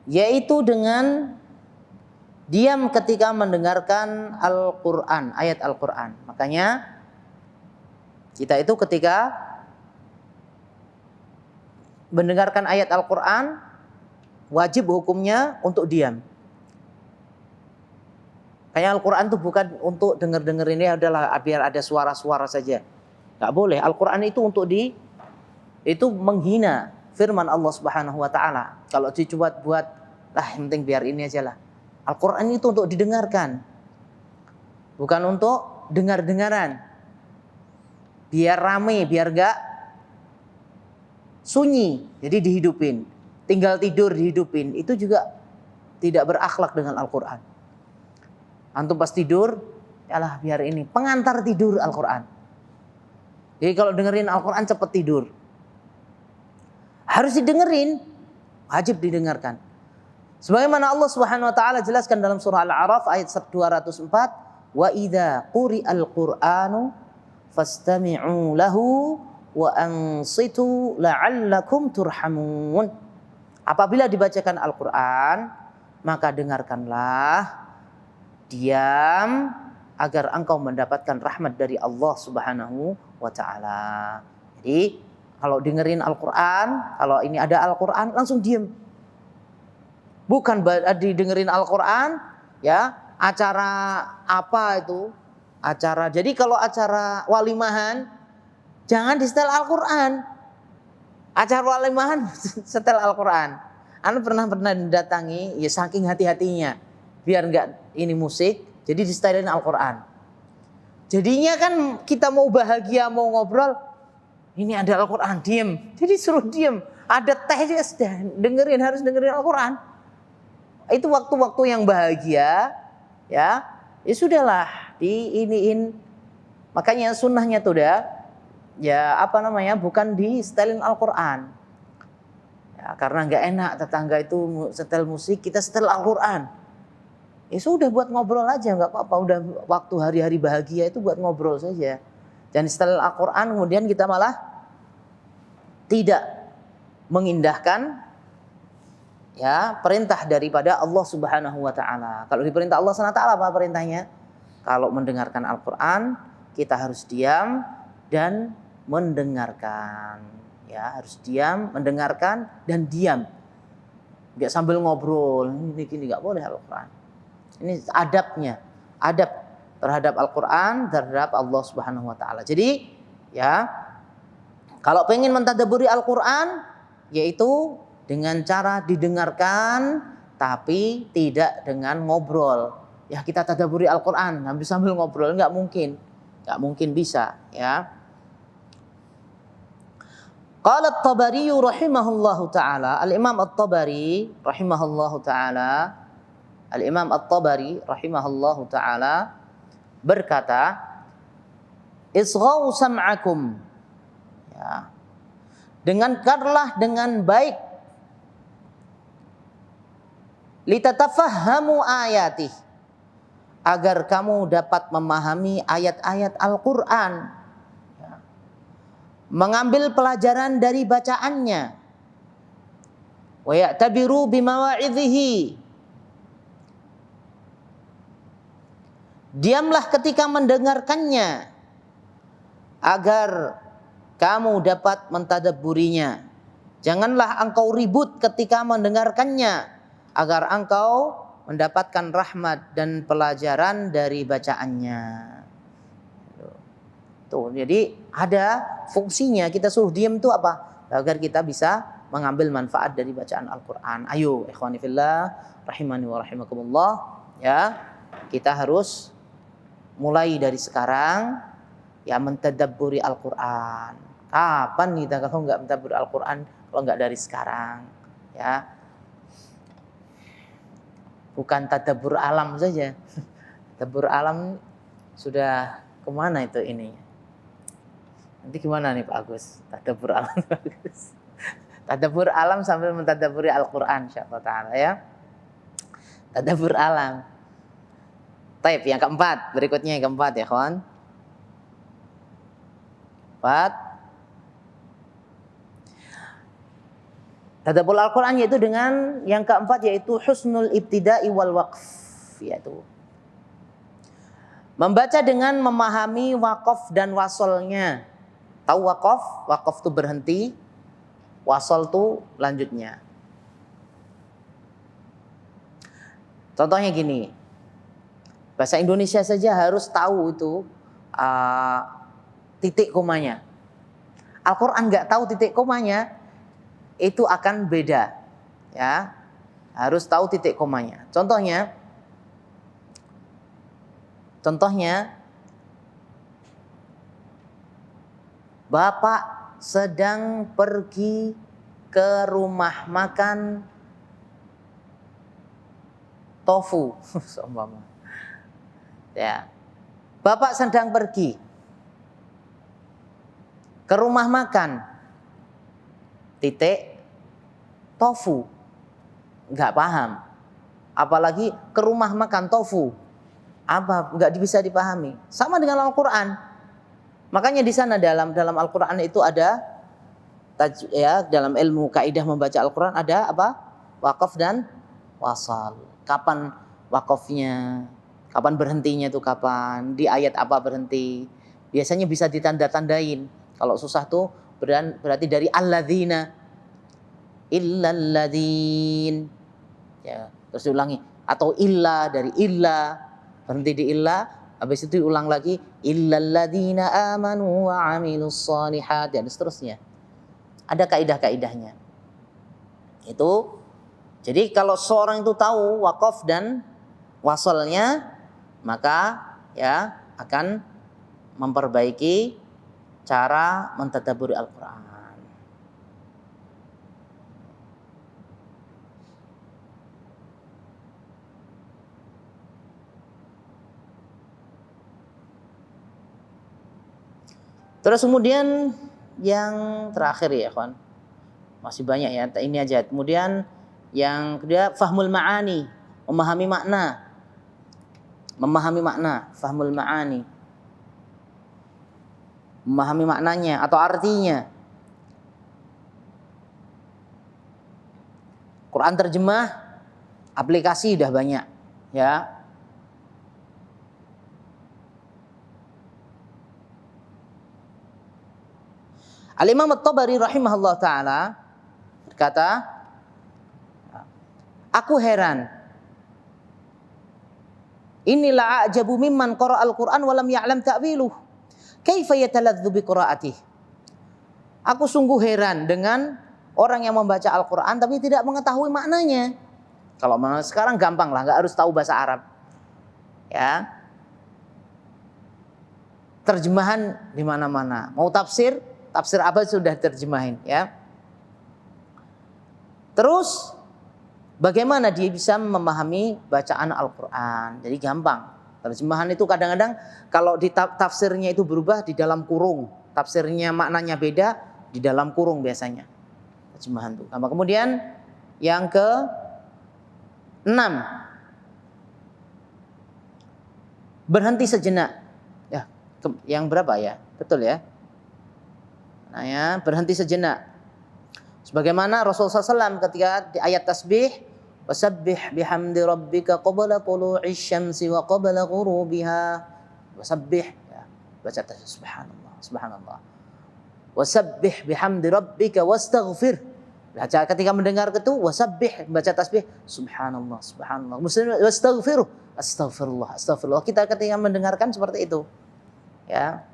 yaitu dengan diam ketika mendengarkan Al-Quran, ayat Al-Quran. Makanya kita itu ketika mendengarkan ayat Al-Quran wajib hukumnya untuk diam. Kayak Al-Quran itu bukan untuk denger-denger ini adalah biar ada suara-suara saja. Gak boleh. Al-Quran itu untuk itu menghina firman Allah Subhanahu wa taala. Kalau dicoba buat yang penting biar ini aja lah. Al-Quran itu untuk didengarkan. Bukan untuk dengar-dengaran. Biar rame, biar gak sunyi. Jadi dihidupin. Tinggal tidur dihidupin, itu juga tidak berakhlak dengan Al-Quran. Antum pas tidur, Yalah biar ini pengantar tidur Al-Quran. Jadi kalau dengerin Al-Quran cepet tidur. Harus didengerin, wajib didengarkan. Sebagaimana Allah Subhanahu wa taala jelaskan dalam surah Al-A'raf ayat 204, "Wa idza quri'al Qur'anu fastami'u lahu wa ansitu la'allakum turhamun." Apabila dibacakan Al-Quran, maka dengarkanlah, diam, agar engkau mendapatkan rahmat dari Allah Subhanahu wa taala. Jadi kalau dengerin Al-Quran, kalau ini ada Al-Quran langsung diam. Bukan didengerin Al-Quran, ya acara apa itu? Acara. Jadi kalau acara walimahan, jangan disetel Al-Quran. Acara walimahan setel Al-Quran. Anda pernah datangi, ya saking hati-hatinya, biar nggak ini musik, jadi disetelin Al-Quran. Jadinya kan kita mau bahagia, mau ngobrol, ini ada Al-Quran, diem. Jadi suruh diem. Ada teh juga sudah dengerin, harus dengerin Al-Quran. Itu waktu-waktu yang bahagia, ya sudahlah diiniin. Makanya sunnahnya tuh bukan di setelin Al-Quran. Ya, karena nggak enak tetangga itu setel musik, kita setel Al-Quran. Ya sudah buat ngobrol aja, nggak apa-apa. Udah waktu hari-hari bahagia itu buat ngobrol saja. Jangan setel Al-Quran kemudian kita malah tidak mengindahkan ya perintah daripada Allah Subhanahu wa taala. Kalau diperintah Allah Subhanahu wa taala apa perintahnya? Kalau mendengarkan Al-Qur'an, kita harus diam dan mendengarkan. Ya, harus diam, mendengarkan dan diam. Enggak sambil ngobrol, ini gini enggak boleh Al-Qur'an. Ini adabnya, adab terhadap Al-Qur'an, terhadap Allah Subhanahu wa taala. Jadi, ya kalau pengen mentadabburi Al-Qur'an yaitu dengan cara didengarkan tapi tidak dengan ngobrol. Ya kita tadabburi Al-Quran sambil ngobrol nggak mungkin bisa. Ya. Qala At-Tabari rahimahullahu taala, Al-Imam At-Tabari rahimahullahu taala, Al-Imam At-Tabari rahimahullahu taala berkata, "Isghaw sam'akum." Ya. Dengarkanlah dengan baik, litatafahhamu ayatih, agar kamu dapat memahami ayat-ayat Al-Quran, ya. Mengambil pelajaran dari bacaannya, wa ya'tabiru bimawa'idhihi, diamlah ketika mendengarkannya agar kamu dapat mentadabburinya. Janganlah engkau ribut ketika mendengarkannya, agar engkau mendapatkan rahmat dan pelajaran dari bacaannya. Tuh, jadi ada fungsinya, kita suruh diam itu apa? Agar kita bisa mengambil manfaat dari bacaan Al-Quran. Ayo, ikhwani fillah, rahimani wa rahimakumullah, ya, kita harus mulai dari sekarang, ya, mentadabburi Al-Quran. Kapan kita kalau nggak mentadabburi Al-Quran, kalau nggak dari sekarang, ya. Bukan tadabbur alam saja. Tadabbur alam sudah kemana itu ini? Nanti gimana nih Pak Agus? Tadabbur alam bagus. Tadabbur alam sambil mentadabburi Al-Quran insyaallah ta'ala, ya. Tadabbur alam. Taib, yang keempat. Berikutnya yang keempat ya kawan. 4. Tadabbur Al-Quran yaitu dengan yang keempat yaitu husnul ibtida'i wal waqf, yaitu membaca dengan memahami waqaf dan wasolnya. Tahu waqaf? Waqaf itu berhenti, wasol itu lanjutnya. Contohnya gini, bahasa Indonesia saja harus tahu itu titik komanya. Al-Quran nggak tahu titik komanya, itu akan beda, ya. Harus tahu titik komanya. Contohnya Bapak sedang pergi ke rumah makan tofu, seumpama. Ya. Bapak sedang pergi ke rumah makan, titik, tofu, nggak paham. Apalagi ke rumah makan tofu, apa nggak bisa dipahami. Sama dengan Al-Quran. Makanya di sana dalam Al-Quran itu ada dalam ilmu kaidah membaca Al-Quran ada apa? Wakaf dan wasal. Kapan wakafnya? Kapan berhentinya itu kapan? Di ayat apa berhenti? Biasanya bisa ditanda-tandain. Kalau susah tuh berarti dari alladzina, illalladzin. Ya, terus diulangi. Atau illa, dari illa, berhenti di illa, habis itu diulang lagi illalladzina amanu wa amilus shalihat dan seterusnya. Ada kaidah-kaidahnya. Itu jadi kalau seorang itu tahu wakaf dan wasalnya, maka ya akan memperbaiki cara mentadabburi Al-Quran. Terus kemudian yang terakhir ya kawan, masih banyak ya, ini aja. Kemudian yang kedua fahmul ma'ani, memahami makna, fahmul ma'ani, memahami maknanya atau artinya. Quran terjemah, aplikasi udah banyak ya. Al-Imam At-Tabari rahimahullah ta'ala berkata, aku heran, inilah a'jabu mimman qara'al Qur'an walam ya'lam ta'wiluh, kaifa yataladzu bi qira'atih. Aku sungguh heran dengan orang yang membaca Al-Qur'an tapi tidak mengetahui maknanya. Kalau sekarang gampang lah, enggak harus tahu bahasa Arab. Ya. Terjemahan di mana-mana. Mau tafsir apa sudah terjemahin ya. Terus bagaimana dia bisa memahami bacaan Al-Qur'an? Jadi gampang. Terjemahan itu kadang-kadang kalau di tafsirnya itu berubah di dalam kurung. Tafsirnya maknanya beda di dalam kurung biasanya. Terjemahan itu. Kemudian yang ke-6, berhenti sejenak. Ya, yang berapa ya? Betul ya? Nah ya, berhenti sejenak. Sebagaimana Rasulullah SAW ketika di ayat tasbih, wasabbih bihamdi rabbika qabla tulu'is syamsi wa qabla ghurubiha. Wasabbih, ya, baca tasbih, subhanallah, subhanallah. Wasabbih bihamdi rabbika wastaghfir. Baca ketika mendengar itu wasabbih, baca tasbih, subhanallah, subhanallah. Muslim wastaghfiruh, astaghfirullah, astaghfirullah. Kita ketika mendengarkan seperti itu. Ya.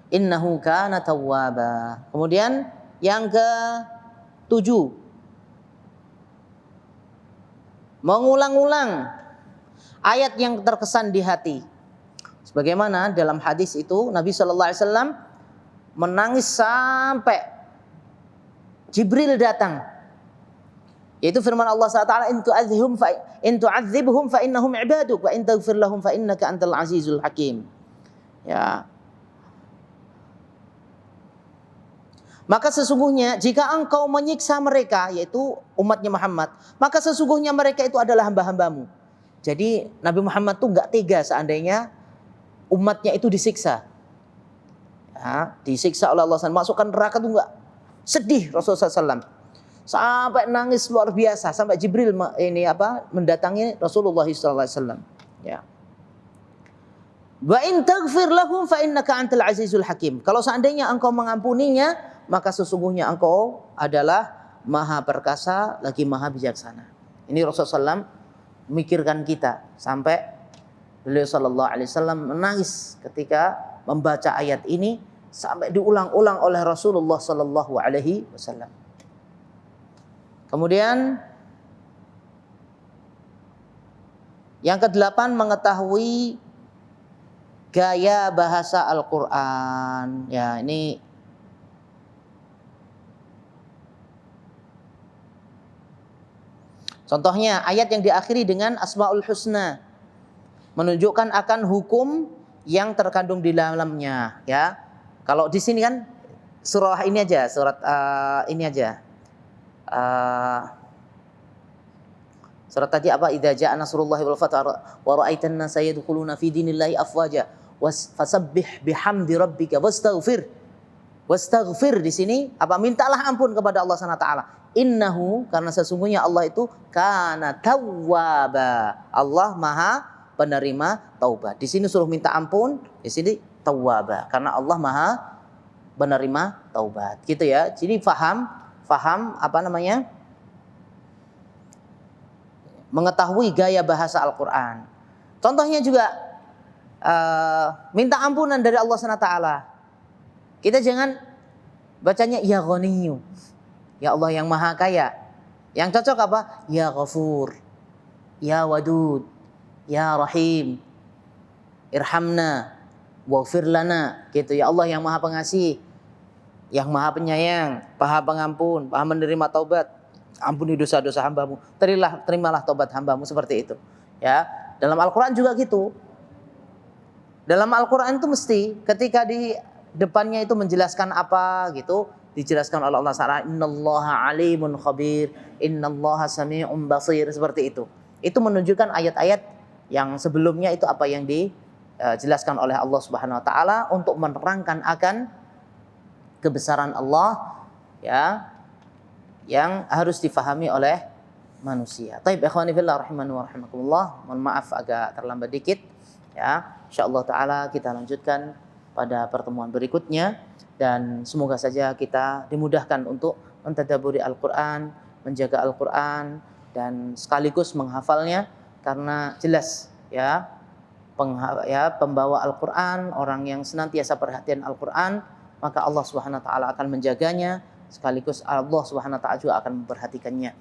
Innahu kana tawwaba. Kemudian yang ke-7, mengulang-ulang ayat yang terkesan di hati. Sebagaimana dalam hadis itu Nabi SAW menangis sampai Jibril datang. Yaitu firman Allah SWT, in tu'adzibhum fa innahum ibaduk wa in taghfir lahum fa innaka antal azizul hakim. Ya. Maka sesungguhnya jika engkau menyiksa mereka, yaitu umatnya Muhammad, maka sesungguhnya mereka itu adalah hamba-hambamu. Jadi Nabi Muhammad tuh nggak tega seandainya umatnya itu disiksa. Ya, disiksa oleh Allah, masukkan neraka tuh nggak. Sedih Rasulullah SAW. Sampai nangis luar biasa. Sampai Jibril mendatangi Rasulullah SAW. Ya. Wa in taghfir lahum fa innaka antal azizul hakim. Kalau seandainya engkau mengampuninya, maka sesungguhnya engkau adalah maha perkasa lagi maha bijaksana. Ini Rasulullah SAW memikirkan kita sampai beliau SAW menangis ketika membaca ayat ini sampai diulang-ulang oleh Rasulullah SAW. Kemudian yang ke-8, mengetahui gaya bahasa Al-Quran. Ya, ini contohnya ayat yang diakhiri dengan Asmaul Husna. menunjukkan akan hukum yang terkandung di dalamnya, ya. Kalau di sini kan surah ini aja, surat ini aja. Surat tadi apa? Idza jaa nasrullahi wal fath wa ra'aitan nasa yadkhuluna fi dinillahi afwaja fasabbih bihamdi rabbika wastaghfir. Wastaghfir di sini apa? Mintalah ampun kepada Allah Subhanahu wa taala. Innahu, karena sesungguhnya Allah itu kana tawwaba. Allah Maha penerima taubat. Di sini suruh minta ampun, di sini tawwaba karena Allah Maha penerima taubat. Gitu ya. Jadi faham apa namanya? Mengetahui gaya bahasa Al-Qur'an. Contohnya juga minta ampunan dari Allah Subhanahu wa taala. Kita jangan bacanya ya Ghaniyyu. Ya Allah yang Maha Kaya. Yang cocok apa? Ya Ghafur. Ya Wadud. Ya Rahim. Irhamna waghfir lana. Gitu, ya Allah yang Maha Pengasih, yang Maha Penyayang, Maha Pengampun, Maha menerima taubat. Ampuni dosa-dosa hambamu. Terimalah taubat hambamu, seperti itu. Ya, dalam Al-Qur'an juga gitu. Dalam Al-Qur'an itu mesti ketika di depannya itu menjelaskan apa gitu, dijelaskan oleh Allah Ta'ala, innallaha alimun khabir, innallaha sami'un basir, seperti itu. Itu menunjukkan ayat-ayat yang sebelumnya itu apa yang dijelaskan oleh Allah Subhanahu wa taala untuk menerangkan akan kebesaran Allah, ya, yang harus difahami oleh manusia. Taib ikhwani fillah rahimani wa rahimakumullah. Mohon maaf agak terlambat dikit, ya. Insyaallah taala kita lanjutkan pada pertemuan berikutnya, dan semoga saja kita dimudahkan untuk mentadabburi Al-Qur'an, menjaga Al-Qur'an, dan sekaligus menghafalnya, karena jelas ya pembawa Al-Qur'an, orang yang senantiasa perhatian Al-Qur'an, maka Allah Subhanahu wa taala akan menjaganya, sekaligus Allah Subhanahu wa taala juga akan memperhatikannya.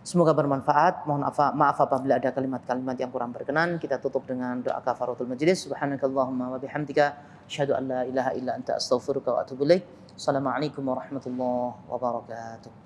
Semoga bermanfaat. Mohon maaf apabila ada kalimat-kalimat yang kurang berkenan. Kita tutup dengan doa kafaratul majlis. Subhanakallahumma wa bihamdika asyhadu an la ilaha illa anta astaghfiruka wa atubu ilaik. Assalamualaikum warahmatullahi wabarakatuh.